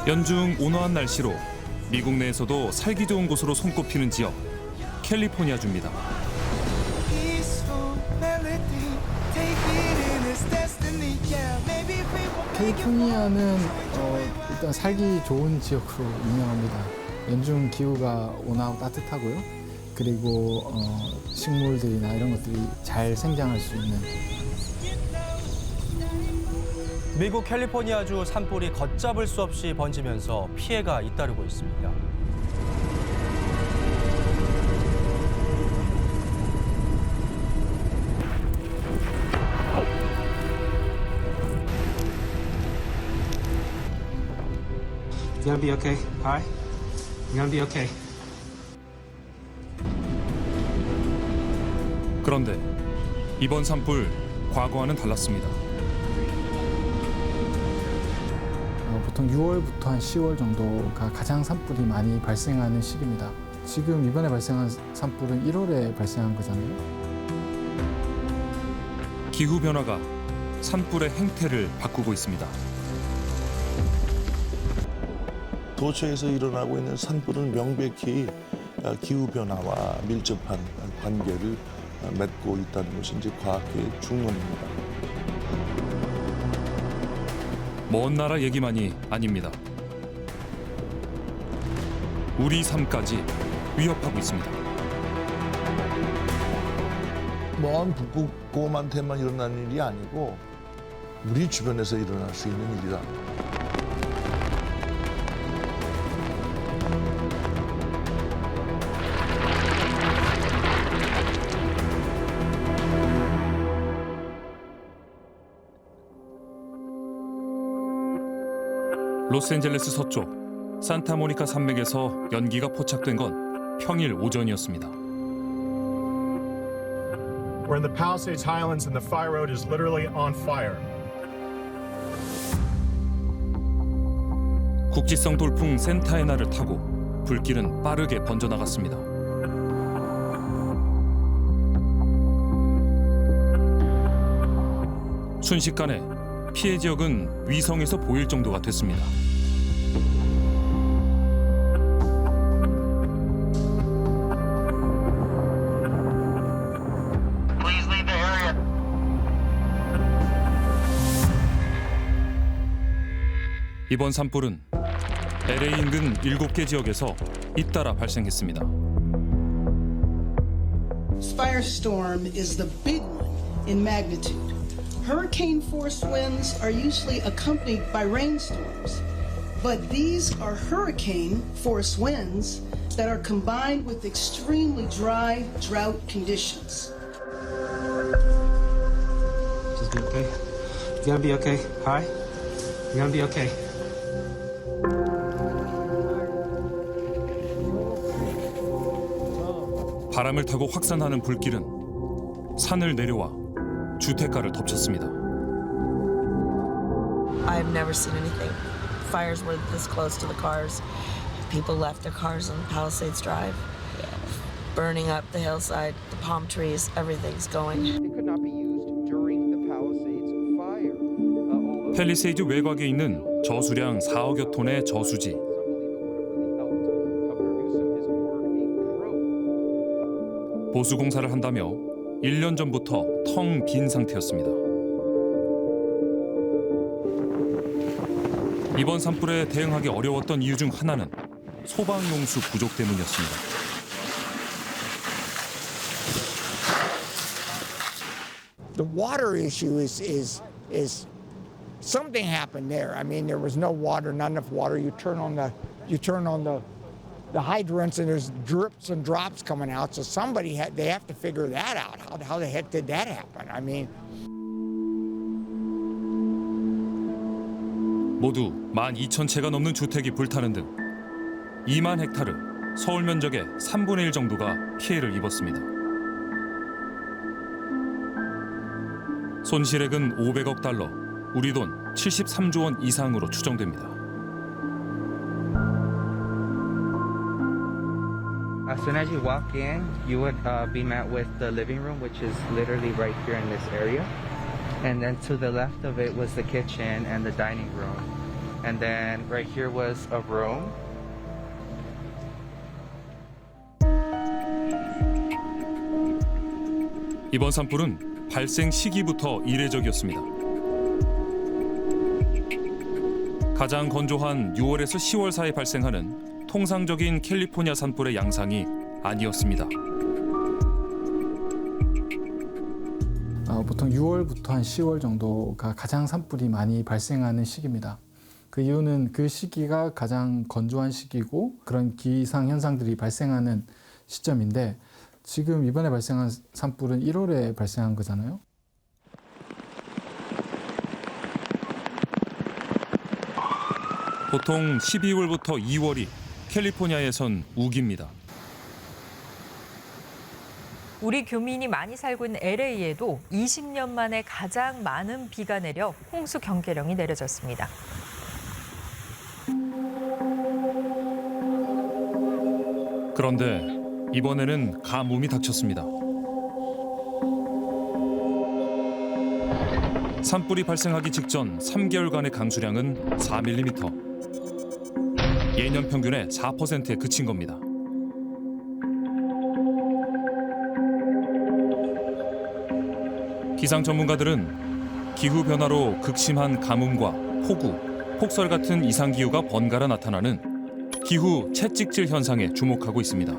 연중 온화한 날씨로 미국 내에서도 살기 좋은 곳으로 손꼽히는 지역 캘리포니아주입니다. 캘리포니아는 일단 살기 좋은 지역으로 유명합니다. 연중 기후가 온화하고 따뜻하고요. 그리고 식물들이나 이런 것들이 잘 생장할 수 있는. 미국 캘리포니아주 산불이 걷잡을 수 없이 번지면서 피해가 잇따르고 있습니다. You're gonna be okay. All right? You're gonna be okay. 그런데 이번 산불 과거와는 달랐습니다. 보통 6월부터 한 10월 정도가 가장 산불이 많이 발생하는 시기입니다. 지금 이번에 발생한 산불은 1월에 발생한 거잖아요. 기후 변화가 산불의 행태를 바꾸고 있습니다. 도처에서 일어나고 있는 산불은 명백히 기후 변화와 밀접한 관계를 맺고 있다는 것이 이제 과학계의 중론입니다. 먼 나라 얘기만이 아닙니다. 우리 삶까지 위협하고 있습니다. 먼 북극곰한테만 일어나는 일이 아니고 우리 주변에서 일어날 수 있는 일이다. 로스앤젤레스 서쪽 산타모니카 산맥에서 연기가 포착된 건 평일 오전이었습니다. We're in the Palisades Highlands and the fire road is literally on fire. 국지성 돌풍 센타에나를 타고 불길은 빠르게 번져나갔습니다. 순식간에 피해 지역은 위성에서 보일 정도가 됐습니다. 이번 산불은 LA 인근 7개 지역에서 잇따라 발생했습니다. Firestorm is the big one in magnitude. Hurricane force winds are usually accompanied by rainstorms, but these are hurricane force winds that are combined with extremely dry drought conditions. Just be okay. You're gonna be okay. All right? You're gonna be okay. 바람을 타고 확산하는 불길은 산을 내려와 주택가를 덮쳤습니다. I've never seen anything. Fires were this close to the cars. People left their cars on Palisades Drive. Burning up the hillside, the palm trees, everything's going. It could not be used during the Palisades fire. 팰리세이드 외곽에 있는 저수량 4억여 톤의 저수지. 보수 공사를 한다며 1년 전부터 텅 빈 상태였습니다. 이번 산불에 대응하기 어려웠던 이유 중 하나는 소방용수 부족 때문이었습니다. The water issue is something happened there. I mean, there was no water, not enough water. You turn on the hydrants and there's drips and drops coming out. So they have to figure that out. How the heck did that happen? I mean. 모두 12,000채가 넘는 주택이 불타는 등 2만 헥타르, 서울 면적의 3분의 1 정도가 피해를 입었습니다. 손실액은 500억 달러, 우리 돈 73조 원 이상으로 추정됩니다. As soon as you walk in, you would be met with the living room, which is literally right here in this area. And then to the left of it was the kitchen and the dining room. And then right here was a room. 이번 산불은 발생 시기부터 이례적이었습니다. 가장 건조한 6월에서 10월 사이 발생하는 통상적인 캘리포니아 산불의 양상이 아니었습니다. 보통 6월부터 한 10월 정도가 가장 산불이 많이 발생하는 시기입니다. 그 이유는 그 시기가 가장 건조한 시기고 그런 기상 현상들이 발생하는 시점인데 지금 이번에 발생한 산불은 1월에 발생한 거잖아요. 보통 12월부터 2월이 캘리포니아에선 우기입니다. 우리 교민이 많이 살고 있는 LA에도 20년 만에 가장 많은 비가 내려 홍수 경계령이 내려졌습니다. 그런데 이번에는 가뭄이 닥쳤습니다. 산불이 발생하기 직전 3개월간의 강수량은 4mm. 예년 평균의 4%에 그친 겁니다. 기상 전문가들은 기후변화로 극심한 가뭄과 폭우, 폭설 같은 이상기후가 번갈아 나타나는 기후 채찍질 현상에 주목하고 있습니다.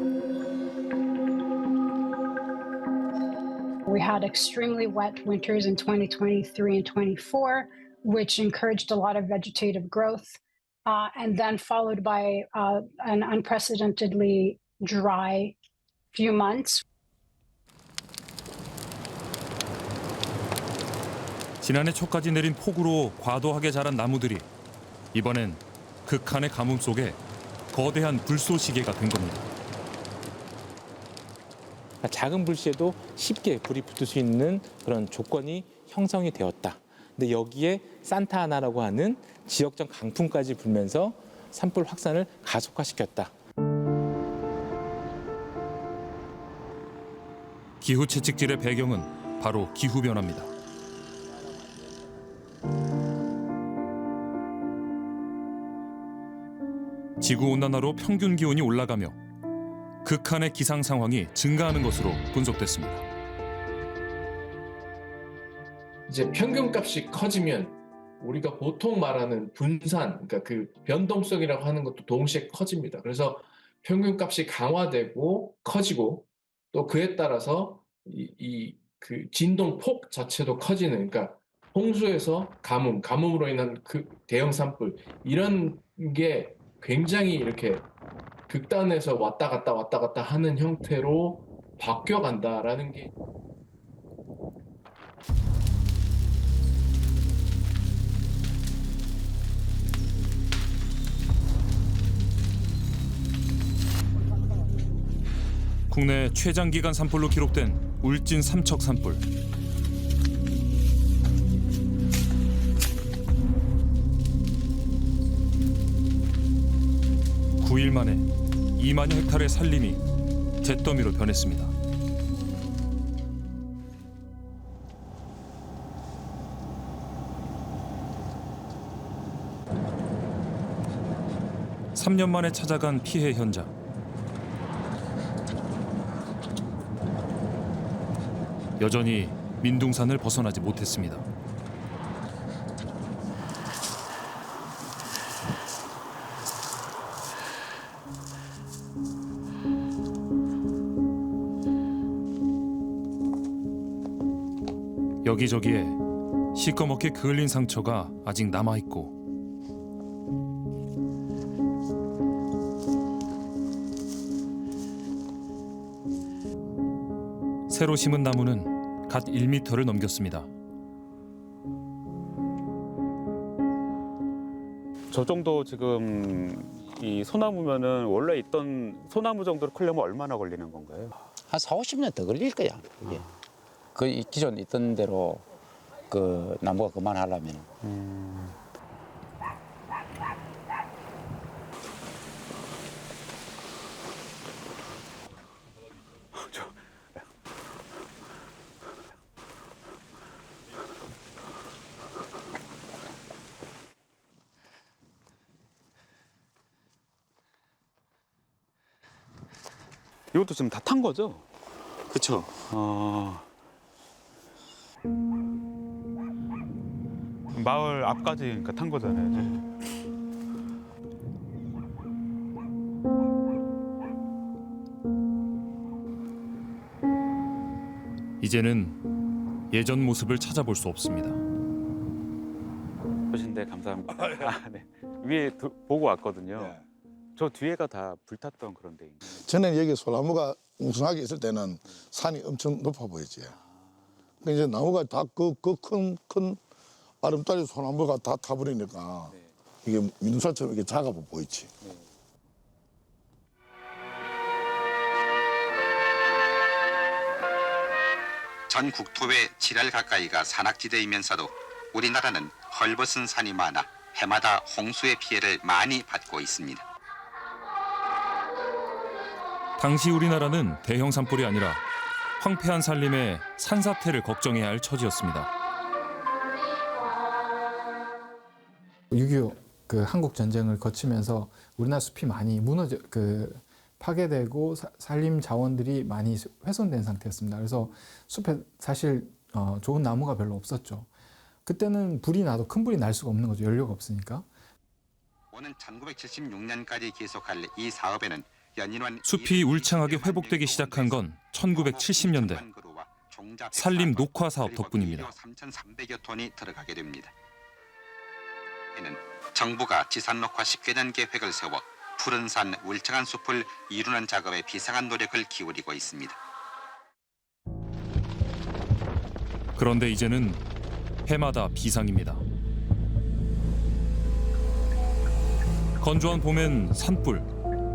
We had extremely wet winters in 2023 and 24, which encouraged a lot of vegetative growth, and then followed by an unprecedentedly dry few months. 지난해 초까지 내린 폭우로 과도하게 자란 나무들이 이번엔 극한의 가뭄 속에 거대한 불쏘시개가 된 겁니다. 작은 불씨에도 쉽게 불이 붙을 수 있는 그런 조건이 형성이 되었다. 근데 여기에 산타아나라고 하는 지역적 강풍까지 불면서 산불 확산을 가속화시켰다. 기후 채찍질의 배경은 바로 기후변화입니다. 지구온난화로 평균 기온이 올라가며 극한의 기상 상황이 증가하는 것으로 분석됐습니다. 이제 평균값이 커지면 우리가 보통 말하는 분산, 그러니까 그 변동성이라고 하는 것도 동시에 커집니다. 그래서 평균값이 강화되고 커지고 또 그에 따라서 그 진동폭 자체도 커지는, 그러니까 홍수에서 가뭄, 가뭄으로 인한 그 대형 산불 이런 게 굉장히 이렇게 극단에서 왔다 갔다 하는 형태로 바뀌어간다라는 게 국내 최장기간 산불로 기록된 울진 삼척 산불. (9일) 만에 2만여 헥타르의 산림이 잿더미로 변했습니다. (3년) 만에 찾아간 피해 현장. 여전히 민둥산을 벗어나지 못했습니다. 여기저기에 시꺼멓게 그을린 상처가 아직 남아있고 새로 심은 나무는 갓 1m를 넘겼습니다. 저 정도 지금 이 소나무면은 원래 있던 소나무 정도로 크려면 얼마나 걸리는 건가요? 한 4, 50년 더 걸릴 거야. 이게. 그 기존 있던 대로 그 나무가 그만하려면. 이것도 지금 다 탄 거죠? 그렇죠. 마을 앞까지 그러니까 탄 거잖아요. 지금. 이제는 예전 모습을 찾아볼 수 없습니다. 보신데 감사합니다. 네. 위에 보고 왔거든요. 저 뒤에가 다 불탔던 그런 데인데. 전에는 여기 소나무가 웅성하게 있을 때는 산이 엄청 높아 보이지. 근데 이제 나무가 다 그 큰 아름다리 소나무가 다 타버리니까 이게 민둥산처럼 이렇게 작아 보이지. 전 국토의 7할 가까이가 산악지대이면서도 우리나라는 헐벗은 산이 많아 해마다 홍수의 피해를 많이 받고 있습니다. 당시 우리나라는 대형 산불이 아니라 황폐한 산림의 산사태를 걱정해야 할 처지였습니다. 6.25 그 한국 전쟁을 거치면서 우리나라 숲이 많이 파괴되고 산림 자원들이 많이 훼손된 상태였습니다. 그래서 숲에 사실 좋은 나무가 별로 없었죠. 그때는 불이 나도 큰 불이 날 수가 없는 거죠. 연료가 없으니까. 오는 1976년까지 계속할 이 사업에는 연인원 숲이 울창하게 회복되기 시작한 건 1970년대 산림 녹화 사업 덕분입니다. 3,300여 톤이 들어가게 됩니다. 이는 정부가 지산 녹화 10개년 계획을 세워 푸른 산 울창한 숲을 이루는 작업에 비상한 노력을 기울이고 있습니다. 그런데 이제는 해마다 비상입니다. 건조한 봄엔 산불,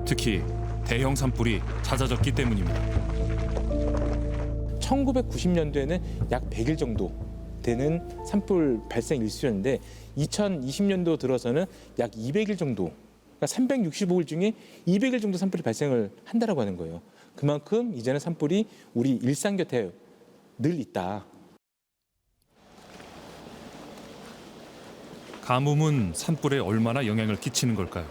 특히 대형 산불이 잦아졌기 때문입니다. 1990년도에는 약 100일 정도 되는 산불 발생 일수였는데 2020년도 들어서는 약 200일 정도, 그러니까 365일 중에 200일 정도 산불이 발생을 한다라고 하는 거예요. 그만큼 이제는 산불이 우리 일상 곁에 늘 있다. 가뭄은 산불에 얼마나 영향을 끼치는 걸까요?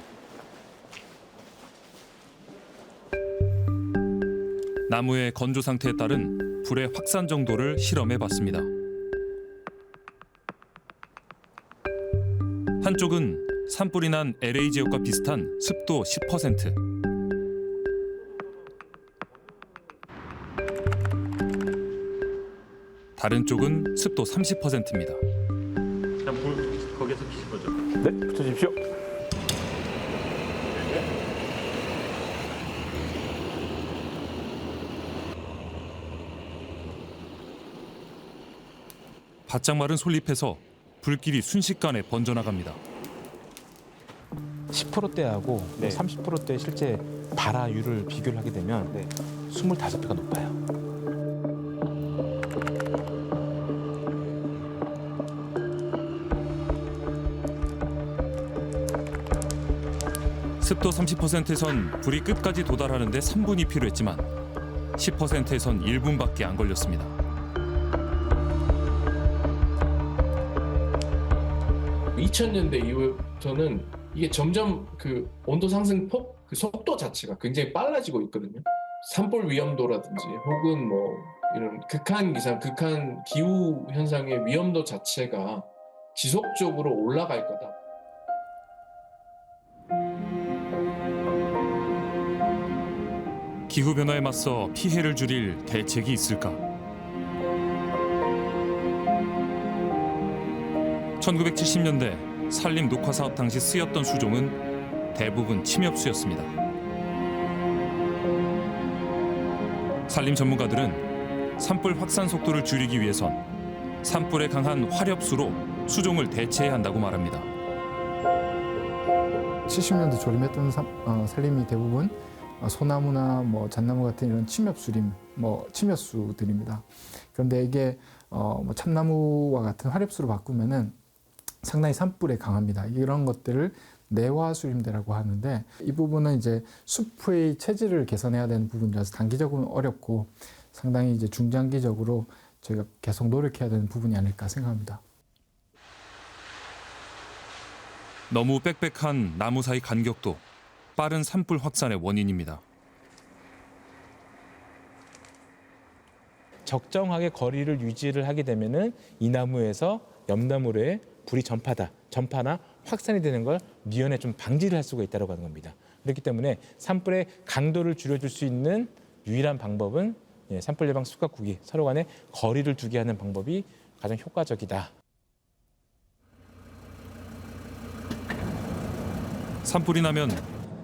나무의 건조 상태에 따른 불의 확산 정도를 실험해 봤습니다. 한쪽은 산불이 난 LA 지역과 비슷한 습도 10%. 다른 쪽은 습도 30%입니다. 불 거기서 켜신 거죠? 네, 붙여주십시오. 바짝 마른 솔잎에서 불길이 순식간에 번져나갑니다. 10%대하고 30%대 실제 발화율을 비교를 하게 되면 25배가 높아요. 습도 30%에선 불이 끝까지 도달하는 데 3분이 필요했지만 10%에선 1분밖에 안 걸렸습니다. (2000년대) 이후부터는 이게 점점 그 온도 상승 폭, 그 속도 자체가 굉장히 빨라지고 있거든요. 산불 위험도라든지 혹은 뭐 이런 극한 기상, 극한 기후 현상의 위험도 자체가 지속적으로 올라갈 거다. 기후변화에 맞서 피해를 줄일 대책이 있을까? 1970년대 산림 녹화 사업 당시 쓰였던 수종은 대부분 침엽수였습니다. 산림 전문가들은 산불 확산 속도를 줄이기 위해선 산불에 강한 화렵수로 수종을 대체해야 한다고 말합니다. 70년대 조림했던 산림이 대부분 소나무나 뭐 잣나무 같은 이런 침엽수림, 침엽수들입니다. 그런데 이게 참나무와 같은 화렵수로 바꾸면은 상당히 산불에 강합니다. 이런 것들을 내화수림대라고 하는데 이 부분은 이제 숲의 체질을 개선해야 되는 부분이라서 단기적으로는 어렵고 상당히 이제 중장기적으로 저희가 계속 노력해야 되는 부분이 아닐까 생각합니다. 너무 빽빽한 나무 사이 간격도 빠른 산불 확산의 원인입니다. 적정하게 거리를 유지를 하게 되면은 이 나무에서 옆 나무로의 불이 전파나 확산이 되는 걸 미연에 좀 방지를 할 수가 있다고 하는 겁니다. 그렇기 때문에 산불의 강도를 줄여줄 수 있는 유일한 방법은 산불 예방 수각국이 서로 간에 거리를 두게 하는 방법이 가장 효과적이다. 산불이 나면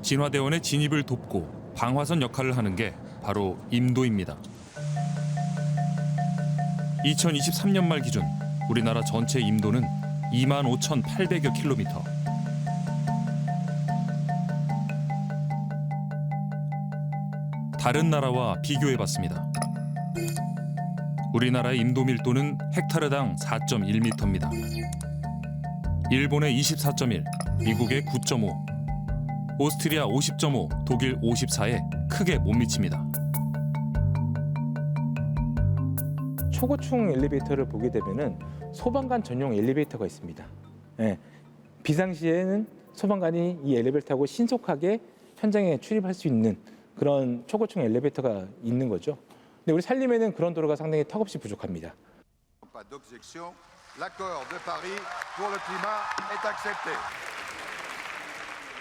진화대원의 진입을 돕고 방화선 역할을 하는 게 바로 임도입니다. 2023년 말 기준 우리나라 전체 임도는 25,800여 킬로미터. 다른 나라와 비교해봤습니다. 우리나라의 임도 밀도는 헥타르당 4.1m입니다. 일본의 24.1, 미국의 9.5, 오스트리아 50.5, 독일 54에 크게 못 미칩니다. 초고층 엘리베이터를 보게 되면은 소방관 전용 엘리베이터가 있습니다. 비상시에는 소방관이 이 엘리베이터 타고 신속하게 현장에 출입할 수 있는 그런 초고층 엘리베이터가 있는 거죠. 근데 우리 산림에는 그런 도로가 상당히 턱없이 부족합니다.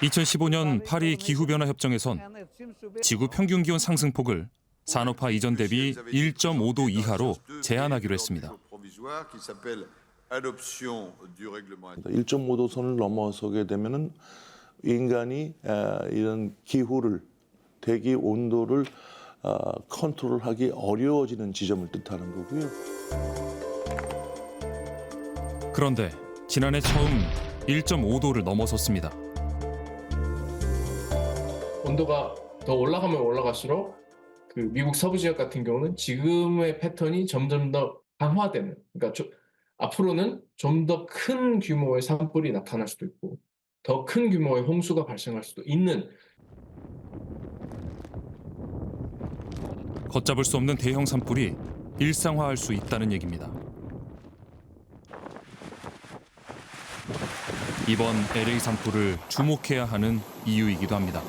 2015년 파리 기후변화 협정에선 지구 평균 기온 상승폭을 산업화 이전 대비 1.5도 이하로 제한하기로 했습니다. 1.5도 선을 넘어서게 되면은 인간이 이런 기후를 대기 온도를 컨트롤하기 어려워지는 지점을 뜻하는 거고요. 그런데 지난해 처음 1.5도를 넘어섰습니다. 온도가 더 올라가면 올라갈수록 그 미국 서부 지역 같은 경우는 지금의 패턴이 점점 더 강화되는, 그러니까 앞으로는 좀 더 큰 규모의 산불이 나타날 수도 있고 더 큰 규모의 홍수가 발생할 수도 있는. 걷잡을 수 없는 대형 산불이 일상화할 수 있다는 얘기입니다. 이번 LA 산불을 주목해야 하는 이유이기도 합니다.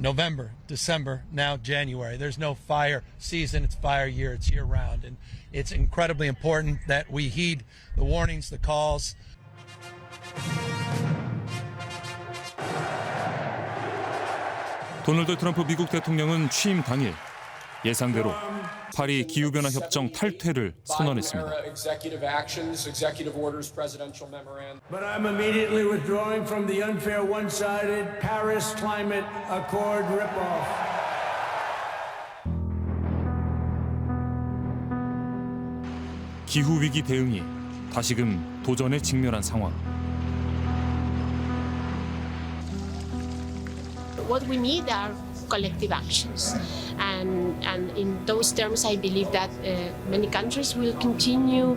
November, December, now January. There's no fire season, it's fire year, it's year round. And it's incredibly important that we heed the warnings, the calls. 도널드 트럼프 미국 대통령은 취임 당일 예상대로 파리 기후변화 협정 탈퇴를 선언했습니다. But I'm immediately withdrawing from the unfair one-sided Paris Climate Accord ripoff. 기후 위기 대응이 다시금 도전에 직면한 상황. What we need are collective actions. And in those terms, I believe that many countries will continue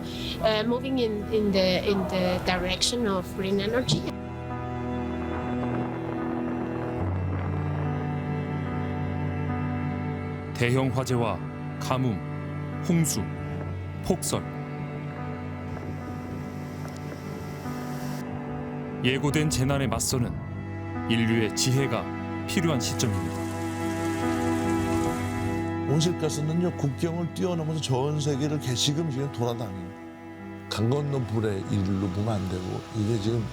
moving in the direction of green energy. 대형 화재와 가뭄, 홍수, 폭설. 예고된 재난에 맞서는 인류의 지혜가 필요한 시점입니다. 온실가스는요 국경을 뛰어넘어서 전 세계를 지금 돌아다니는 강 건너 불의 일로 보면 안 되고 이게 지금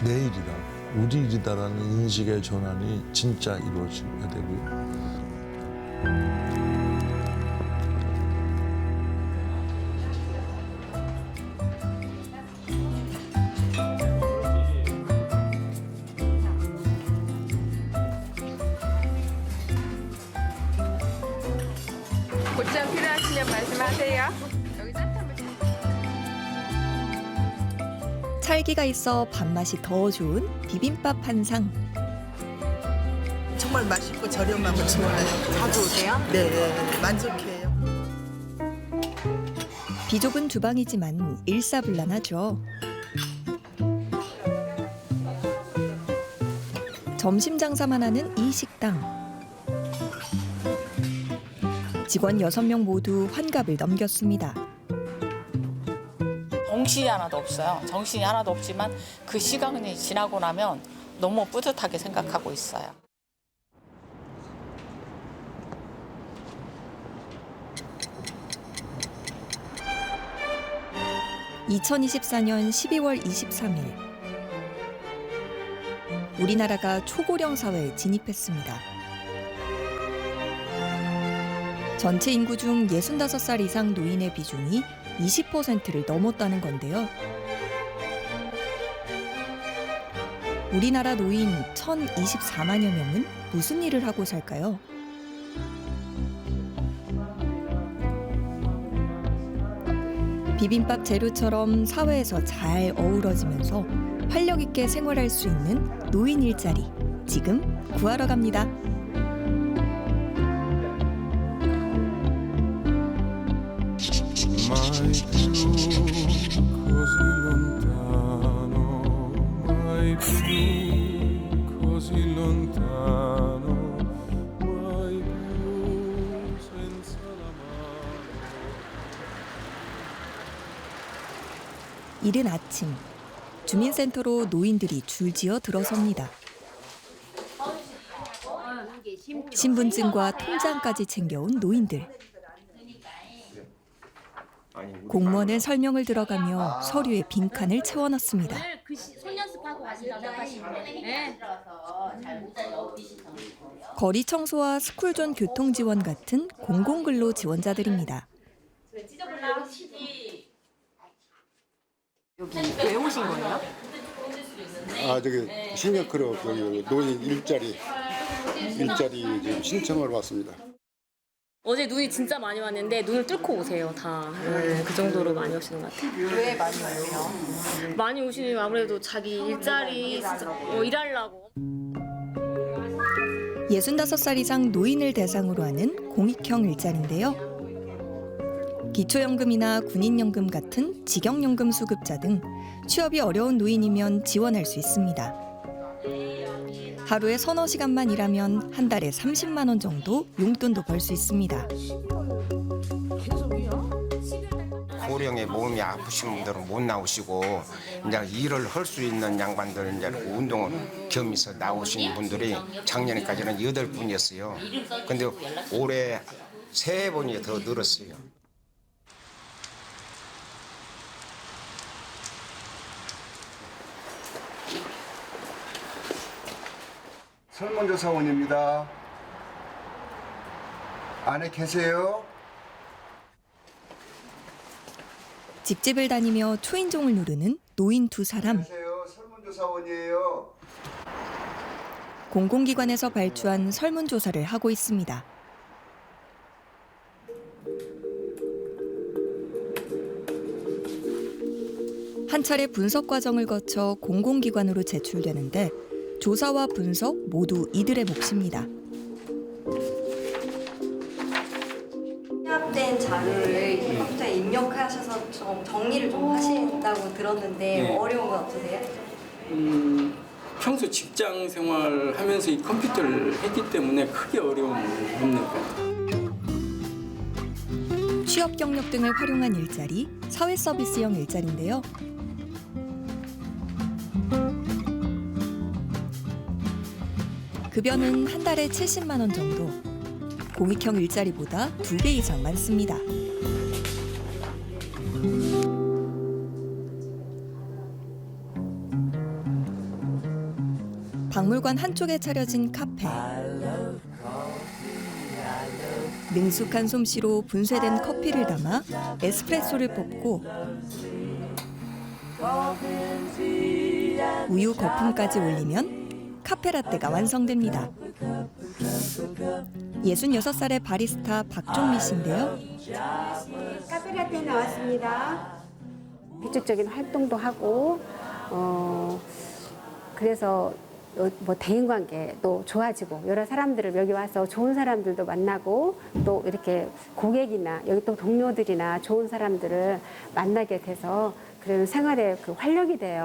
내 일이다, 우리 일이다라는 인식의 전환이 진짜 이루어져야 되고요. 고추장 필요하시면 말씀하세요. 찰기가 있어 밥맛이 더 좋은 비빔밥 한 상. 정말 맛있고 저렴하고 좋아요. 자주 오세요? 네, 만족해요. 비좁은 주방이지만 일사불란하죠. 점심 장사만 하는 이 식당. 직원 6명 모두 환갑을 넘겼습니다. 정신이 하나도 없어요. 정신이 하나도 없지만 그 시간이 지나고 나면 너무 뿌듯하게 생각하고 있어요. 2024년 12월 23일 우리나라가 초고령 사회에 진입했습니다. 전체 인구 중 65살 이상 노인의 비중이 20%를 넘었다는 건데요. 우리나라 노인 1,024만여 명은 무슨 일을 하고 살까요? 비빔밥 재료처럼 사회에서 잘 어우러지면서 활력 있게 생활할 수 있는 노인 일자리, 지금 구하러 갑니다. 이른 아침, 주민센터로 노인들이 줄지어 들어섭니다. 신분증과 통장까지 챙겨온 노인들. 공무원은 설명을 들어가며 서류에 빈칸을 채워넣습니다. 손 연습하고 가신다고 생각하시면 거리 청소와 스쿨존 교통 지원 같은 공공근로 지원자들입니다. 여기 왜 오신 거예요? 저기 신격크로 노인 일자리 지금 신청을 왔습니다. 어제 눈이 진짜 많이 왔는데 눈을 뚫고 오세요 다. 그 정도로 많이 오시는 것 같아요. 왜 많이 오세요? 많이 오시면 아무래도 자기 일자리 일하려고. 65살 이상 노인을 대상으로 하는 공익형 일자리인데요. 기초연금이나 군인연금 같은 직영연금 수급자 등 취업이 어려운 노인이면 지원할 수 있습니다. 하루에 서너 시간만 일하면 한 달에 30만 원 정도 용돈도 벌 수 있습니다. 고령에 몸이 아프신 분들은 못 나오시고 이제 일을 할 수 있는 양반들 이제 운동을 겸해서 나오신 분들이 작년에까지는 8분이었어요. 근데 올해 3분이 더 늘었어요. 설문조사원입니다. 안에 계세요? 집집을 다니며 초인종을 누르는 노인 두 사람. 안녕하세요. 설문조사원이에요. 공공기관에서 발주한 설문조사를 하고 있습니다. 한 차례 분석 과정을 거쳐 공공기관으로 제출되는데 조사와 분석 모두 이들의 몫입니다. 취합된 자료를 컴퓨터에 입력하셔서 정리를 좀 하신다고 들었는데 네. 어려운 건 없으세요? 평소 직장 생활하면서 이 컴퓨터를 했기 때문에 크게 어려움은 없는 것 같아요. 취업 경력 등을 활용한 일자리, 사회 서비스형 일자리인데요. 급여는 한 달에 70만 원 정도. 공익형 일자리보다 2배 이상 많습니다. 박물관 한쪽에 차려진 카페. 능숙한 솜씨로 분쇄된 커피를 담아 에스프레소를 뽑고 우유 거품까지 올리면 카페라떼가 완성됩니다. 66살의 바리스타 박종미 씨인데요. 카페라떼 나왔습니다. 규칙적인 활동도 하고 그래서 뭐 대인관계도 좋아지고 여러 사람들을 여기 와서 좋은 사람들도 만나고 또 이렇게 고객이나 여기 또 동료들이나 좋은 사람들을 만나게 돼서 그런 생활에 그 활력이 돼요.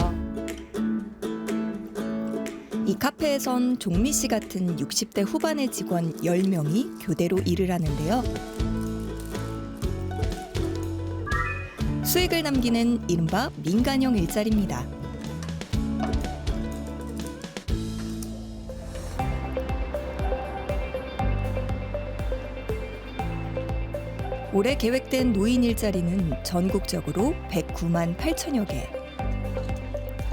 이 카페에선 종미 씨 같은 60대 후반의 직원 10명이 교대로 일을 하는데요. 수익을 남기는 이른바 민간형 일자리입니다. 올해 계획된 노인 일자리는 전국적으로 109만 8천여 개.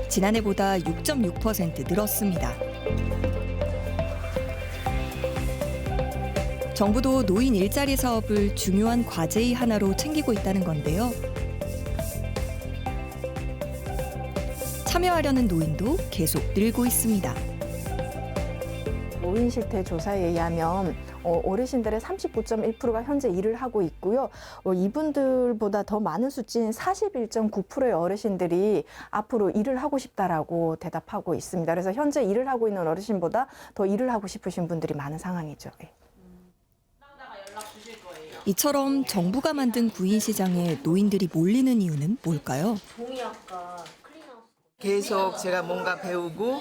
지난해보다 6.6% 늘었습니다. 정부도 노인 일자리 사업을 중요한 과제의 하나로 챙기고 있다는 건데요. 참여하려는 노인도 계속 늘고 있습니다. 노인 실태 조사에 의하면 어르신들의 39.1%가 현재 일을 하고 있고요. 이분들보다 더 많은 수치인 41.9%의 어르신들이 앞으로 일을 하고 싶다라고 대답하고 있습니다. 그래서 현재 일을 하고 있는 어르신보다 더 일을 하고 싶으신 분들이 많은 상황이죠. 이처럼 정부가 만든 구인 시장에 노인들이 몰리는 이유는 뭘까요? 계속 제가 뭔가 배우고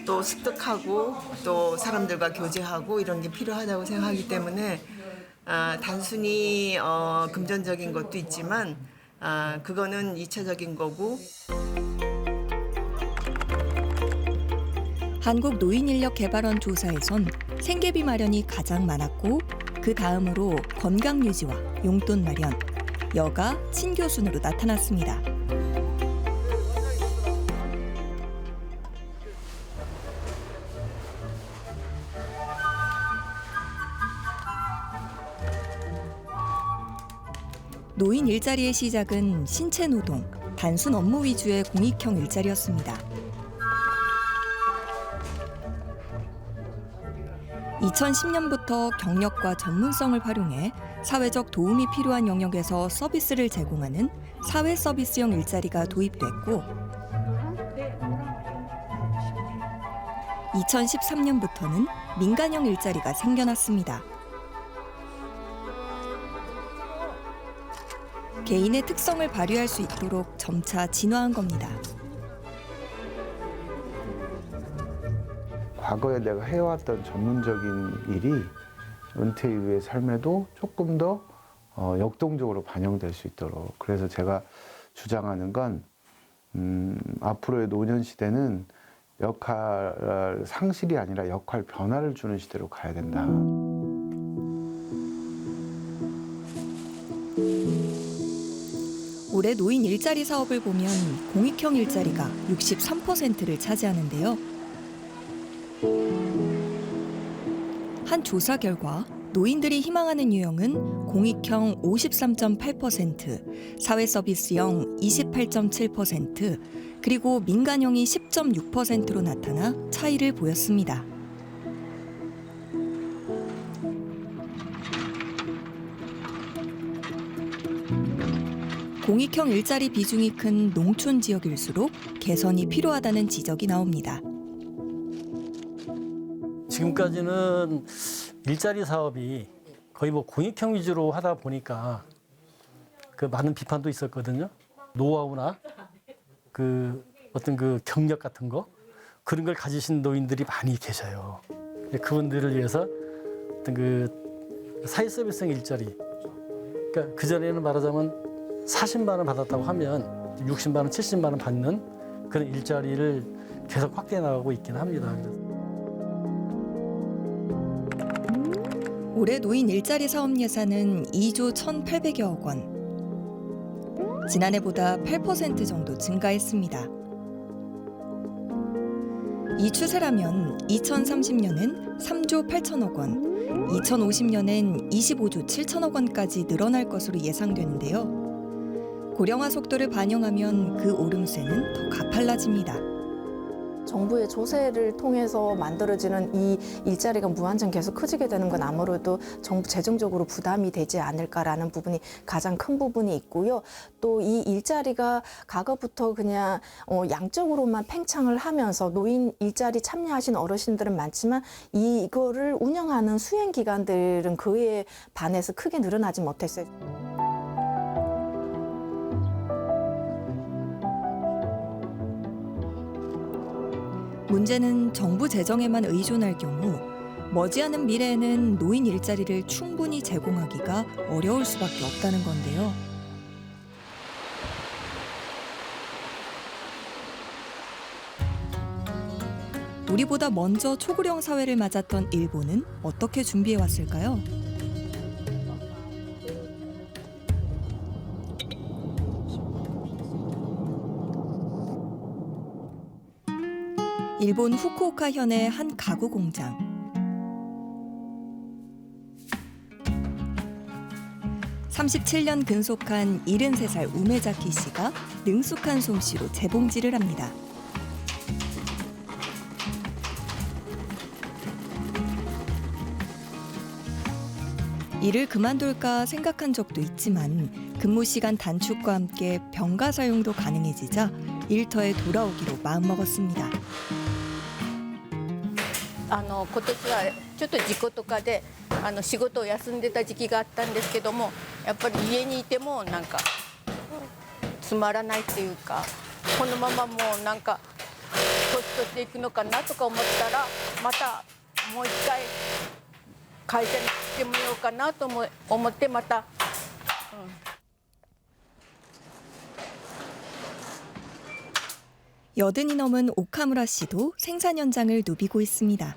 또 습득하고 또 사람들과 교제하고 이런 게 필요하다고 생각하기 때문에 단순히 금전적인 것도 있지만 그거는 2차적인 거고. 한국노인인력개발원 조사에선 생계비 마련이 가장 많았고 그 다음으로 건강유지와 용돈 마련, 여가, 친교 순으로 나타났습니다. 노인 일자리의 시작은 신체 노동, 단순 업무 위주의 공익형 일자리였습니다. 2010년부터 경력과 전문성을 활용해 사회적 도움이 필요한 영역에서 서비스를 제공하는 사회 서비스형 일자리가 도입됐고 2013년부터는 민간형 일자리가 생겨났습니다. 개인의 특성을 발휘할 수 있도록 점차 진화한 겁니다. 과거에 내가 해왔던 전문적인 일이 은퇴 이후의 삶에도 조금 더 역동적으로 반영될 수 있도록. 그래서 제가 주장하는 건 앞으로의 노년 시대는 역할 상실이 아니라 역할 변화를 주는 시대로 가야 된다. 올해 노인 일자리 사업을 보면 공익형 일자리가 63%를 차지하는데요. 한 조사 결과 노인들이 희망하는 유형은 공익형 53.8%, 사회서비스형 28.7%, 그리고 민간형이 10.6%로 나타나 차이를 보였습니다. 공익형 일자리 비중이 큰 농촌 지역일수록 개선이 필요하다는 지적이 나옵니다. 지금까지는 일자리 사업이 거의 뭐 공익형 위주로 하다 보니까 그 많은 비판도 있었거든요. 노하우나 그 어떤 그 경력 같은 거 그런 걸 가지신 노인들이 많이 계셔요. 그분들을 위해서 어떤 그 사회 서비스형 일자리. 그러니까 그 전에는 말하자면 40만 원 받았다고 하면 60만 원, 70만 원 받는 그런 일자리를 계속 확대해 나가고 있긴 합니다. 올해 노인 일자리 사업 예산은 2조 1,800여억 원. 지난해보다 8% 정도 증가했습니다. 이 추세라면 2030년엔 3조 8천억 원, 2050년엔 25조 7천억 원까지 늘어날 것으로 예상되는데요. 고령화 속도를 반영하면 그 오름세는 더 가팔라집니다. 정부의 조세를 통해서 만들어지는 이 일자리가 무한정 계속 커지게 되는 건 아무래도 정부 재정적으로 부담이 되지 않을까라는 부분이 가장 큰 부분이 있고요. 또 이 일자리가 과거부터 그냥 양적으로만 팽창을 하면서 노인 일자리 참여하신 어르신들은 많지만 이거를 운영하는 수행 기관들은 그에 반해서 크게 늘어나지 못했어요. 문제는 정부 재정에만 의존할 경우 머지않은 미래에는 노인 일자리를 충분히 제공하기가 어려울 수밖에 없다는 건데요. 우리보다 먼저 초고령 사회를 맞았던 일본은 어떻게 준비해 왔을까요? 일본 후쿠오카현의 한 가구 공장. (37년) 근속한 73살 우메자키 씨가 능숙한 솜씨로 재봉질을 합니다. 일을 그만둘까 생각한 적도 있지만 근무 시간 단축과 함께 병가 사용도 가능해지자 일터에 돌아오기로 마음먹었습니다. 今年はちょっと事故とかで仕事を休んでた時期があったんですけども、やっぱり家にいてもなんかつまらないっていうか、このままもうなんか年取っていくのかなとか思ったら、またもう一回会社に来てみようかなと思ってまた。여든이 넘은 오카무라 씨도 생산 현장을 누비고 있습니다.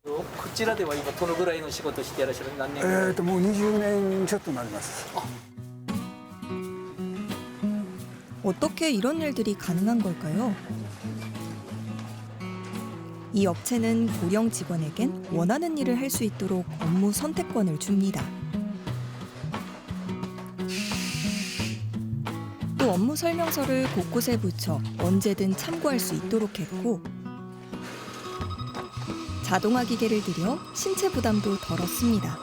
こちらでは今どのぐらいの仕事していらっしゃる？何年ぐらい？もう20年ちょっとなります。 어떻게 이런 일들이 가능한 걸까요? 이 업체는 고령 직원에겐 원하는 일을 할 수 있도록 업무 선택권을 줍니다. 또 업무 설명서를 곳곳에 붙여 언제든 참고할 수 있도록 했고 자동화 기계를 들여 신체 부담도 덜었습니다.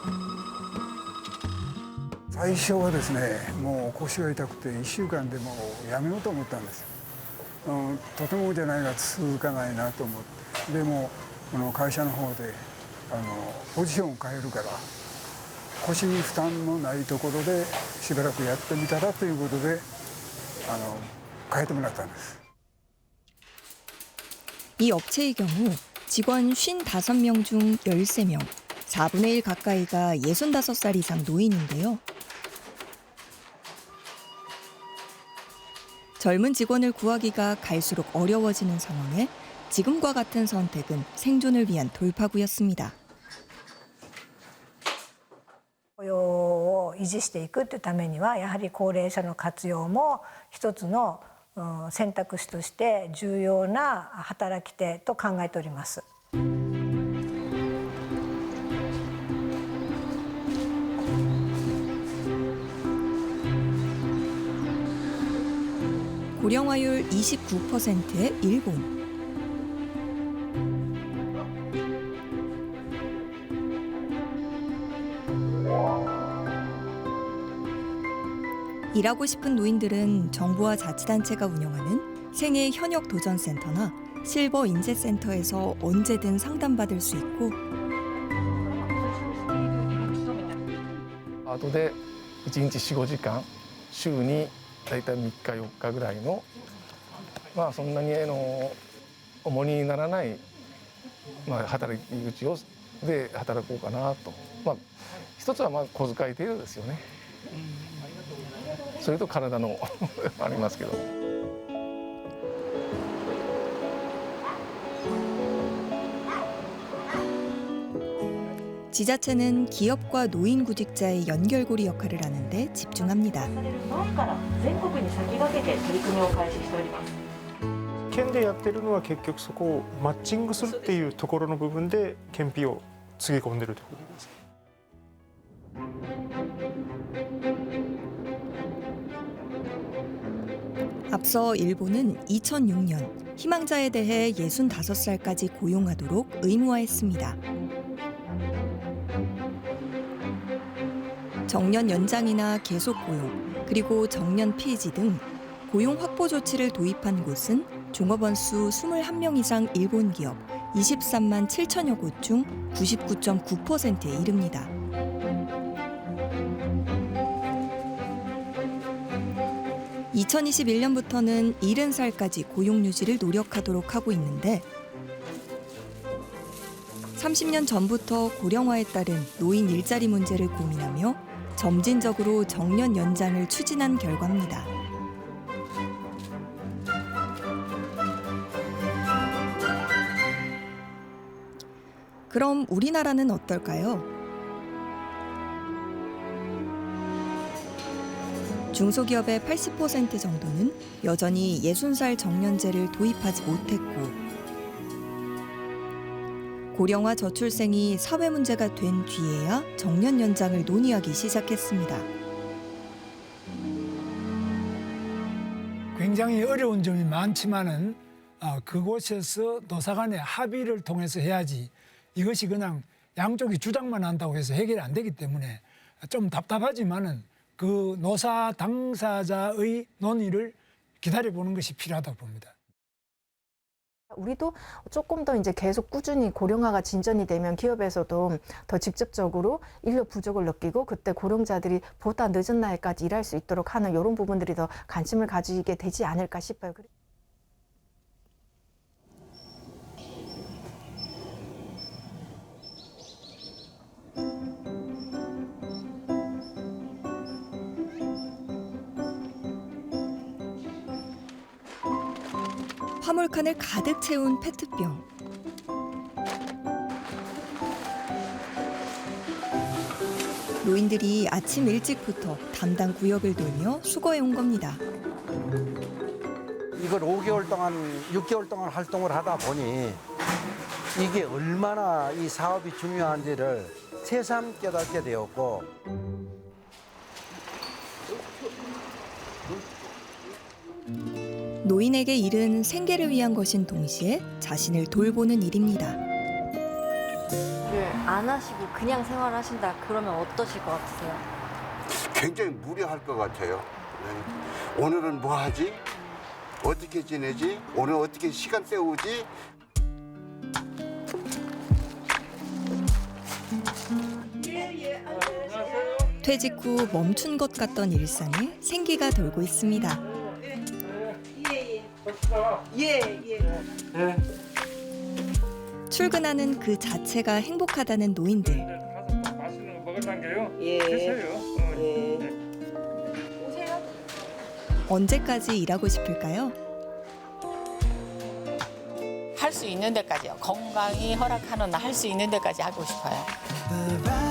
最初はですね、もう腰が痛くて1週間でもうやめようと思ったんです。とてもじゃないが続かないなと思って、でもこの会社の方でポジションを変えるから腰に負担のないところでしばらくやってみたらということで変えてもらったんです。 이 업체의 경우 직원 55명 중 13명, 4분의 1 가까이가 65살 이상 노인인데요. 젊은 직원을 구하기가 갈수록 어려워지는 상황에 지금과 같은 선택은 생존을 위한 돌파구였습니다. 雇用を維持していくというためにはやはり高齢者の活用も一つの選択肢として重要な働き手と考えております。 고령화율 29%의 일본. 일하고 싶은 노인들은 정부와 자치단체가 운영하는 생애 현역 도전센터나 실버 인재센터에서 언제든 상담받을 수 있고 後で1日 4、5時間週にだいたい3日4日ぐらいのまあそんなに重荷にならない働き口をで働こうかなと。一つは小遣い程度ですよね。それと体のありますけど。 지자체는 기업과 노인 구직자의 연결고리 역할을 하는 데 집중합니다. 県でやってるのは結局そこをマッチングするっていうところの部分で県費をつぎ込んでるということです。 앞서 일본은 2006년 희망자에 대해 65살까지 고용하도록 의무화했습니다. 정년 연장이나 계속 고용, 그리고 정년 폐지 등 고용 확보 조치를 도입한 곳은 종업원 수 21명 이상 일본 기업 23만 7천여 곳 중 99.9%에 이릅니다. (2021년부터는) 70살까지 고용 유지를 노력하도록 하고 있는데 30년 전부터 고령화에 따른 노인 일자리 문제를 고민하며 점진적으로 정년 연장을 추진한 결과입니다. 그럼 우리나라는 어떨까요? 중소기업의 80% 정도는 여전히 60살 정년제를 도입하지 못했고 고령화 저출생이 사회 문제가 된 뒤에야 정년 연장을 논의하기 시작했습니다. 굉장히 어려운 점이 많지만은 그곳에서 노사 간의 합의를 통해서 해야지 이것이 그냥 양쪽이 주장만 한다고 해서 해결이 안 되기 때문에 좀 답답하지만은 그 노사 당사자의 논의를 기다려보는 것이 필요하다고 봅니다. 우리도 조금 더 이제 계속 꾸준히 고령화가 진전이 되면 기업에서도 더 직접적으로 인력 부족을 느끼고 그때 고령자들이 보다 늦은 나이까지 일할 수 있도록 하는 이런 부분들이 더 관심을 가지게 되지 않을까 싶어요. 화물칸을 가득 채운 페트병. 노인들이 아침 일찍부터 담당 구역을 돌며 수거해 온 겁니다. 이걸 5개월 동안, 6개월 동안 활동을 하다 보니 이게 얼마나 이 사업이 중요한지를 새삼 깨닫게 되었고, 노인에게 일은 생계를 위한 것인 동시에 자신을 돌보는 일입니다. 일을 안 하시고 그냥 생활하신다 그러면 어떠실 것 같으세요? 굉장히 무료할 것 같아요. 네. 오늘은 뭐 하지? 어떻게 지내지? 오늘 어떻게 시간 때우지? 퇴직 후 멈춘 것 같던 일상에 생기가 돌고 있습니다. 출근하는 그 자체가 행복하다는 노인들. 맛있는 거 먹을란게요? 드세요. 오세요. 언제까지 일하고 싶을까요? 할 수 있는 데까지요. 건강이 허락하는 할 수 있는 데까지 하고 싶어요.